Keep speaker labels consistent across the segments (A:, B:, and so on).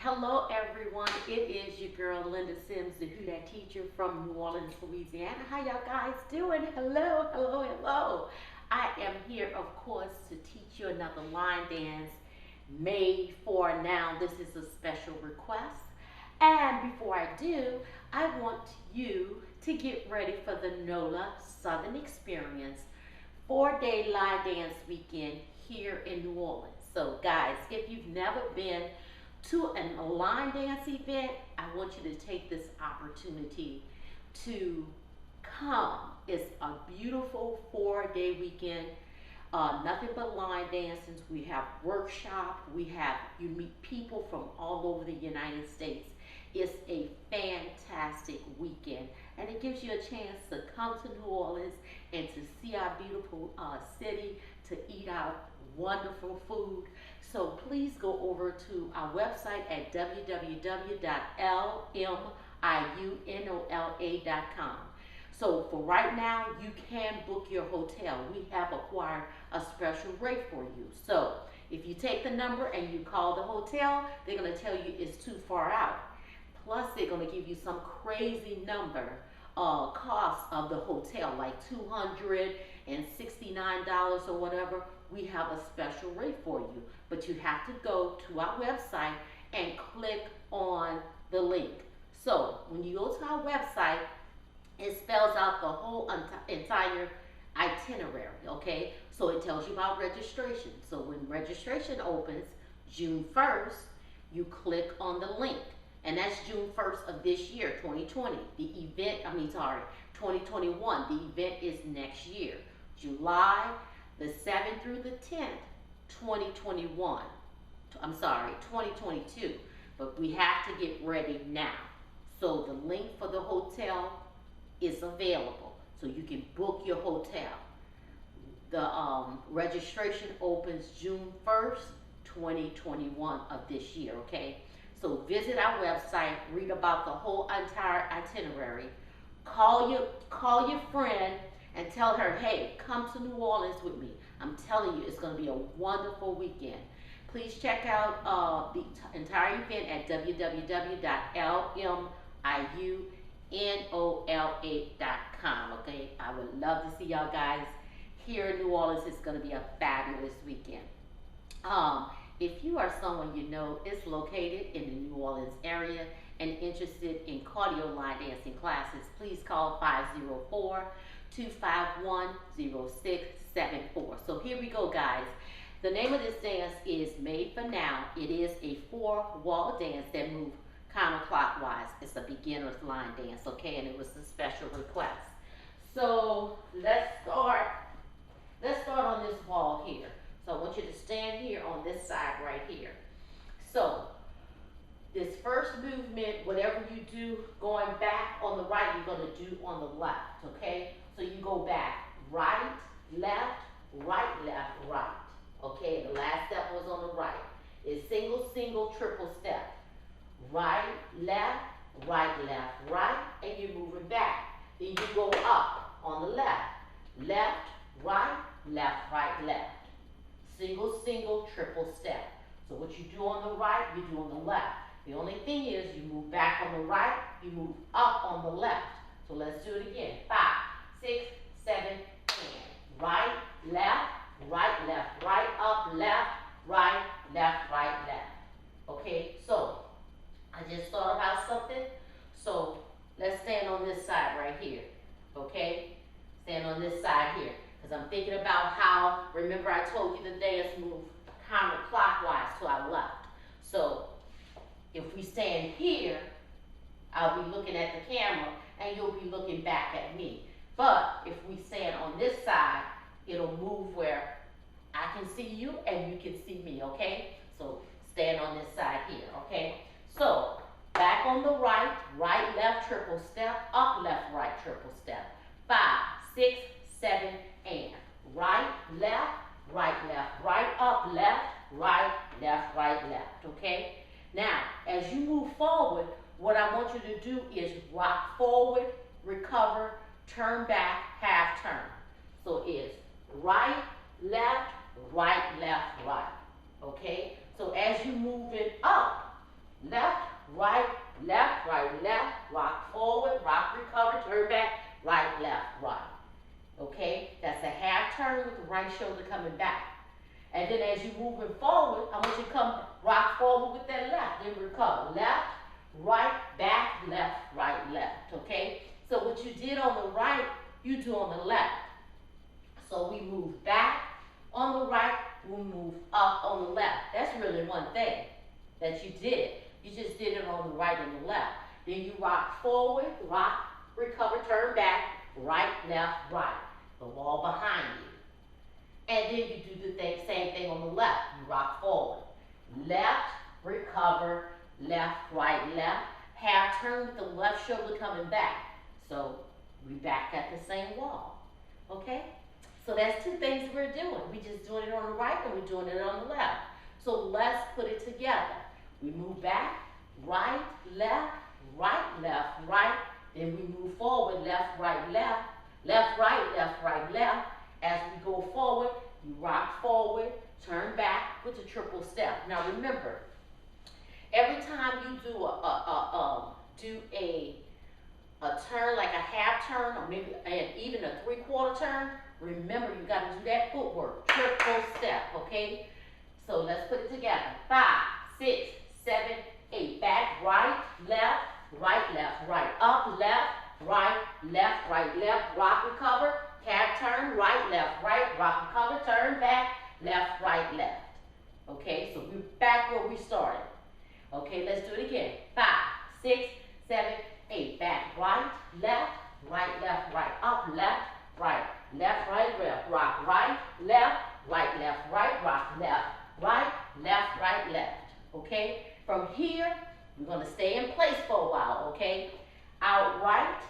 A: Hello everyone, it is your girl Linda Sims, the Who Dat teacher from New Orleans, Louisiana. How y'all guys doing? Hello, hello, hello. I am here, of course, to teach you another line dance made for now. This is a special request. And before I do, I want you to get ready for the NOLA Southern Experience 4-day line dance weekend here in New Orleans. So guys, if you've never been to a line dance event, I want you to take this opportunity to come. It's a beautiful 4-day weekend. Nothing but line dances. We have workshop. You meet people from all over the United States. It's a fantastic weekend, and it gives you a chance to come to New Orleans and to see our beautiful city, to eat our wonderful food. So please go over to our website at www.LMIUNOLA.com. So for right now, you can book your hotel. We have acquired a special rate for you. So if you take the number and you call the hotel, they're going to tell you it's too far out. Plus, they're going to give you some crazy number cost of the hotel, like $269 or whatever. We have a special rate for you, but you have to go to our website and click on the link. So when you go to our website, it spells out the whole entire itinerary, okay? So it tells you about registration. So when registration opens June 1st, you click on the link. And that's June 1st of this year, 2020. 2021. The event is next year, July the 7th through the 10th, 2021. 2022. But we have to get ready now. So the link for the hotel is available. So you can book your hotel. The registration opens June 1st, 2021 of this year, okay? So visit our website, read about the whole entire itinerary, call your friend and tell her, hey, come to New Orleans with me. I'm telling you, it's going to be a wonderful weekend. Please check out the entire event at www.LMIUNOLA.com, okay? I would love to see y'all guys here in New Orleans. It's going to be a fabulous weekend. If you are someone you know is located in the New Orleans area and interested in cardio line dancing classes, please call 504-251-0674. So here we go, guys. The name of this dance is Made for Now. It is a 4-wall dance that moves counterclockwise. It's a beginner's line dance, okay? And it was a special request. So let's start on this wall here. So I want you to stand here on this side right here. So this first movement, whatever you do going back on the right, you're going to do on the left, okay? So you go back, right, left, right, okay? The last step was on the right. It's single, single, triple step. Right, left, right, and you're moving back. Then you go up on the left. Left, right, left. Single, single, triple step. So what you do on the right, you do on the left. The only thing is you move back on the right, you move up on the left. So let's do it again. 5, 6, 7, and right, left, right, up, left, right, left. Okay, so I just thought about something. So let's stand on this side right here. Okay? Stand on this side here. Because I'm thinking about how, remember I told you the dance move counterclockwise to our left. So if we stand here, I'll be looking at the camera and you'll be looking back at me. But if we stand on this side, it'll move where I can see you and you can see me, okay? So stand on this side here, okay? So back on the right, left, triple step, up, left, right, triple step. 5, 6, 7, and right, left, right, up, left, right, left, okay? Now, as you move forward, what I want you to do is rock forward, recover, turn back, half turn. So it's right, left, right, okay? So as you move it up, left, right, left, rock forward, rock, recover, turn back, right, left, right. Okay, that's a half turn with the right shoulder coming back. And then as you're moving forward, I want you to come rock forward with that left, then recover. Left, right, back, left, right, left. Okay? So what you did on the right, you do on the left. So we move back on the right, we move up on the left. That's really one thing that you did. You just did it on the right and the left. Then you rock forward, rock, recover, turn back, right, left, right. The wall behind you. And then you do the same thing on the left. You rock forward. Left, recover, left, right, left. Half turn with the left shoulder coming back. So we back at the same wall. Okay? So that's two things we're doing. We just doing it on the right and we're doing it on the left. So let's put it together. We move back, right, left, right. Then we move forward, left, right, left, right, left. As we go forward, you rock forward, turn back with the triple step. Now remember, every time you do a turn, like a half turn, or maybe even a 3/4 turn, remember you got to do that footwork, triple step, okay? So let's put it together. 5, 6, 7, 8. Back, right, left, right. Up, left, left. Rock, recover. Half turn, right, left, rock, recover, turn back, left, right. Okay, so we're back where we started. Okay, let's do it again. 5, 6, 7, 8. Back, right, left, right. Up, left, right, left. Rock, right, left, right. Rock, left, right. Okay, from here, we're going to stay in place for a while, okay? Out right,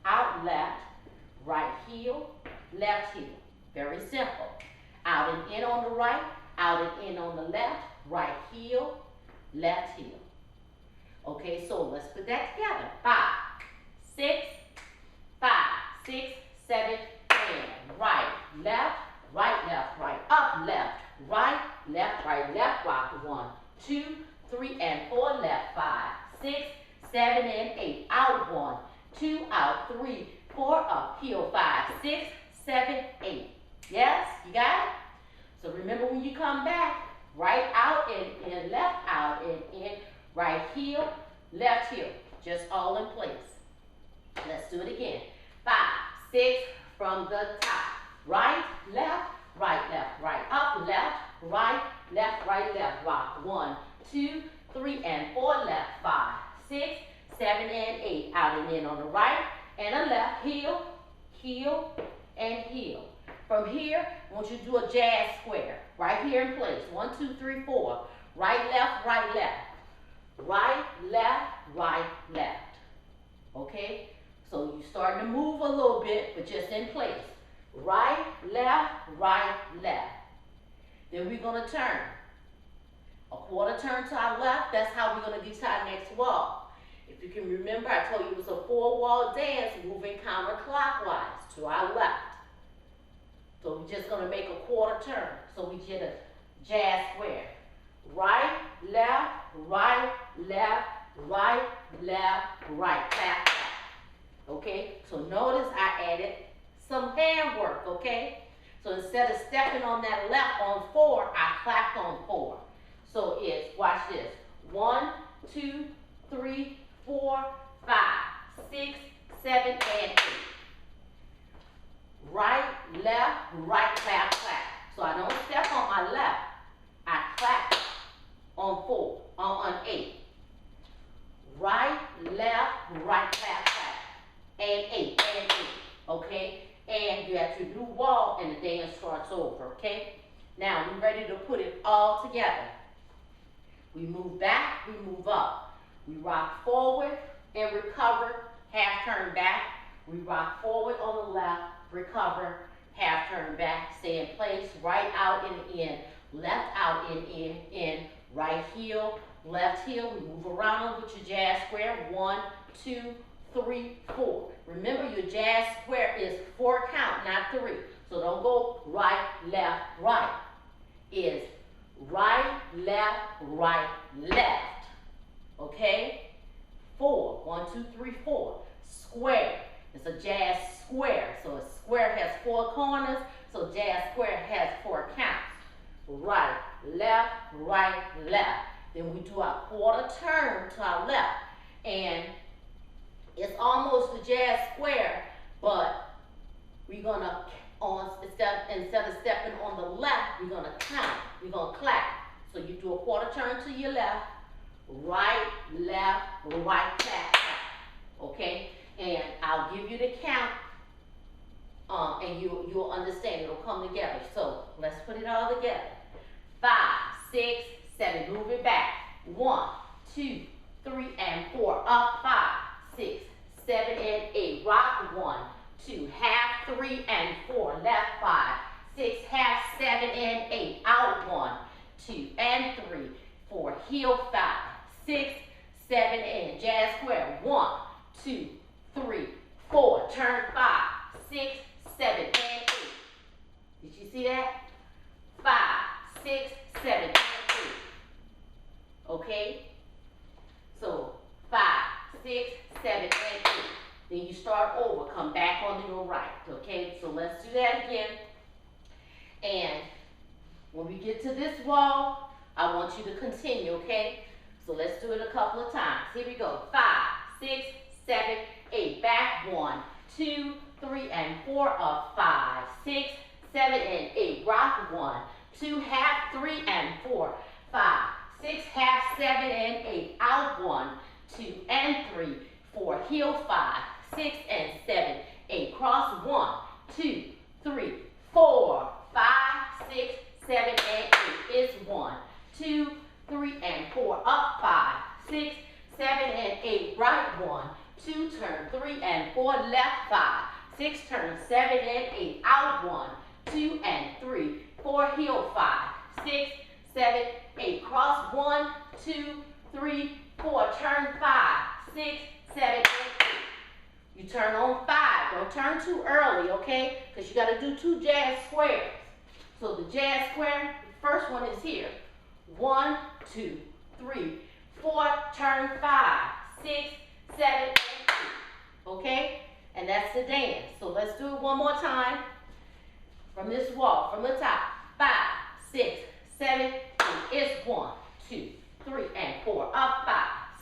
A: out left, right heel, left heel. Very simple. Out and in on the right, out and in on the left, right heel, left heel. Okay, so let's put that together. 5, 6, 7, and right, left, right. Up, left, right. Rock. 1, 2, 3, and 4. Left, 5, 6, 7, and 8. Out 1, 2, out 3, 4, up, heel, 5, 6, 7, 8. Yes, you got it? So remember when you come back, right out and in, left out and in, right heel, left heel, just all in place. Let's do it again. 5, 6, from the top. Right, left, right. Up, left, right. Rock. 1, 2, 3, and 4. Left, 5, 6, 7, and 8. Out and in on the right and the left. Heel, and heel. From here, I want you to do a jazz square. Right here in place. 1, 2, 3, 4. Right, left. Right, left. Okay? So you're starting to move a little bit, but just in place. Right, left. Then we're going to turn. A quarter turn to our left. That's how we're going to get to our next wall. If you can remember, I told you it was a 4-wall dance moving counterclockwise to our left. So we're just going to make a quarter turn. So we did a jazz square. Right, left. Clap. Okay, so notice I added some hand work, okay? So instead of stepping on that left on 4, I clapped on 4. So it's, watch this, 1, 2, 3, 4, 5, 6, 7, and 8. Right, clap. So I don't step on my left. I clap on 4, on 8. Right, clap. And 8. Okay? And you have your new wall and the dance starts over, okay? Now we're ready to put it all together. We move back, we move up. We rock forward and recover, half turn back. We rock forward on the left, recover, half turn back, stay in place, right out and in, left out and in, right heel, left heel. We move around with your jazz square. 1, 2, 3, 4. Remember your jazz square is 4 count, not 3. So don't go right, left. Is right, left. Okay? 4. 1, 2, 3, 4. Square. It's a jazz square. So a square has 4 corners. So jazz square has 4 counts. Right, left, left. Then we do our quarter turn to our left. And it's almost a jazz square, but we're gonna instead of stepping on the left, we're gonna count. We're gonna clap. So you do a quarter turn to your left, left, right, clap. Okay? And I'll give you the count, and you'll understand. It'll come together. So let's put it all together. 5, 6, 7. Move it back. 1, 2, 3, and 4. Up. 5, 6, 7, and 8. Rock. 1, 2. Half. 3, and 4. Left. 5, 6. Half. 7, and 8. Out. 1, 2, and 3, 4. Heel. 5, 6, 7, and jazz square. 1, 2, 3, 4. Turn. 5, 6, 7, and 8. Did you see that? 5, 6, 7, and 8. Okay? So 5, 6, 7, and 8. Then you start over. Come back onto your right. Okay? So let's do that again. And when we get to this wall, I want you to continue, okay? So let's do it a couple of times. Here we go. 5, 6, 7, 8. Back. 1, 2, 3, and 4. Up. 5, 6, 7, and 8. Rock. 1, 2, half. 3, and 4. 5, 6, half. 7, and 8. Out. 1, 2, and 3, 4. Heel. 5, 6, and 7, 8. Cross. 1, 2, 3, 4. 5, 6, 7, and 8. It's 1, 2, 3, and 4. Up. 5, 6, 7, and 8. Right. 1, 2, turn. 3, and 4. Left. 5, 6, turn. 7, and 8. Out. 1, 2, and 3, 4. Heel. 5, 6, 7, 8. Cross. 1, 2, 3, 4. Turn. 5, 6, 7, and 8. You turn on 5. Don't turn too early, okay? Because you got to do 2 jazz squares. So the jazz square, the first one is here. 1, 2, 3, 4. Turn. 5, 6, 7, and 8. Okay? And that's the dance. So let's do it one more time. From this wall, from the top. 5, 6, 7, 8. It's 1, 2, 3, and 4. Up. 5,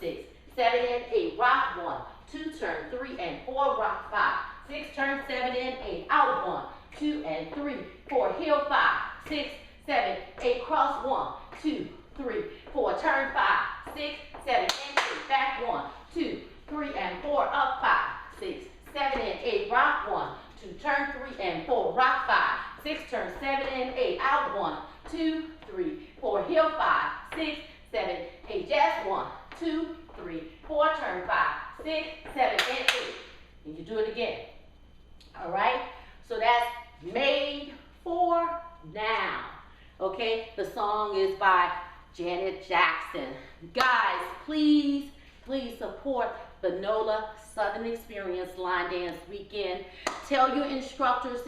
A: 6, 7, and 8. Rock. 1, 2, turn. 3, and 4. Rock. 5, 6, turn. 7, and 8. Out. 1, 2, and 3, 4. Heel. 5, 6, 7, 8. Cross. 1, 2, 3, 4. Turn. 5, 6, 7, and 8. Back. 1, 2, 3, and 4. Up. 5, 6, 7, and 8. Rock. 1, 2, turn. 3, and 4. Rock. 5, 6, turn. 7, and 8. Out. 1, 2, 3, 4. Heel. 5, 6, 7, 8. Jazz. 1, 2, 3, 4. Turn. 5, 6, 7, and 8. And you do it again. All right? So that's Made for Now. Okay? The song is by Janet Jackson. Guys, please support the NOLA Southern Experience Line Dance Weekend. Tell your instructors,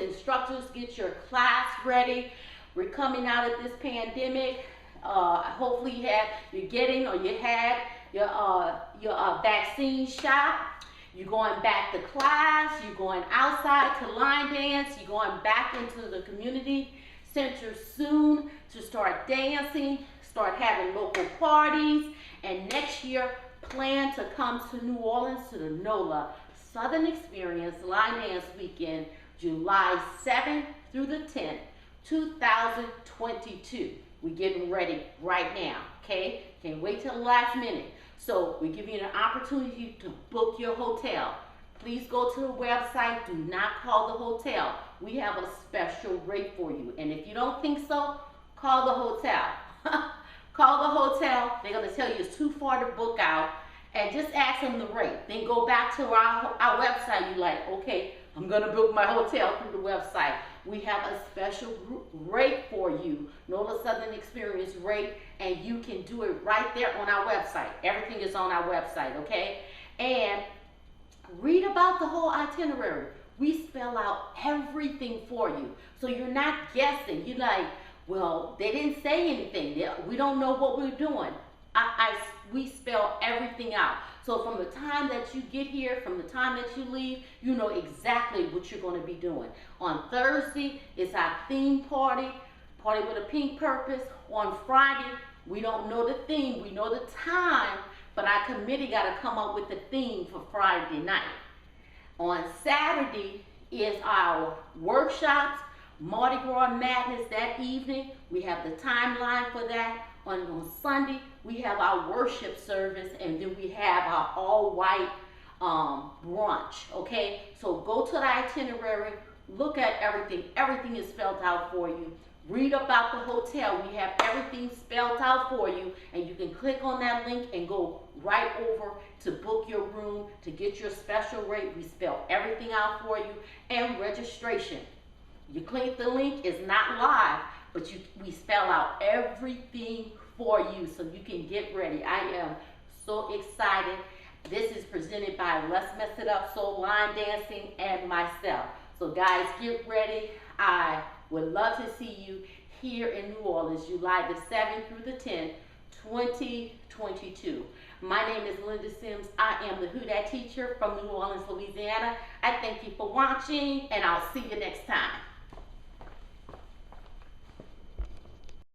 A: get your class ready. We're coming out of this pandemic. Hopefully you're getting or you had your vaccine shot. You're going back to class. You're going outside to line dance. You're going back into the community center soon to start dancing, start having local parties, and next year plan to come to New Orleans to the NOLA Southern Experience Line Dance Weekend, July 7th through the 10th, 2022. We're getting ready right now, okay? Can't wait till the last minute. So we're giving you an opportunity to book your hotel. Please go to the website. Do not call the hotel. We have a special rate for you. And if you don't think so, call the hotel. Call the hotel. They're going to tell you it's too far to book out. And just ask them the rate. Then go back to our website. You're like, okay, I'm going to book my hotel through the website. We have a special rate for you, NOLA Southern Experience rate, and you can do it right there on our website. Everything is on our website, okay? And read about the whole itinerary. We spell out everything for you. So you're not guessing. You're like, well, they didn't say anything. We don't know what we're doing. I guys, we spell everything out. So from the time that you get here, from the time that you leave, you know exactly what you're going to be doing. On Thursday, it's our theme party with a pink purpose. On Friday, we don't know the theme, we know the time, but our committee got to come up with the theme for Friday night. On Saturday is our workshops, Mardi Gras Madness that evening. We have the timeline for that. On Sunday, we have our worship service, and then we have our all-white brunch, okay? So go to the itinerary, look at everything. Everything is spelled out for you. Read about the hotel. We have everything spelled out for you, and you can click on that link and go right over to book your room, to get your special rate. We spell everything out for you. And registration. You click the link, it's not live, but we spell out everything for you so you can get ready. I am so excited. This is presented by Let's Mess It Up Soul Line Dancing and myself. So guys, get ready. I would love to see you here in New Orleans, July the 7th through the 10th, 2022. My name is Linda Sims. I am the Who Dat teacher from New Orleans, Louisiana. I thank you for watching, and I'll see you next time.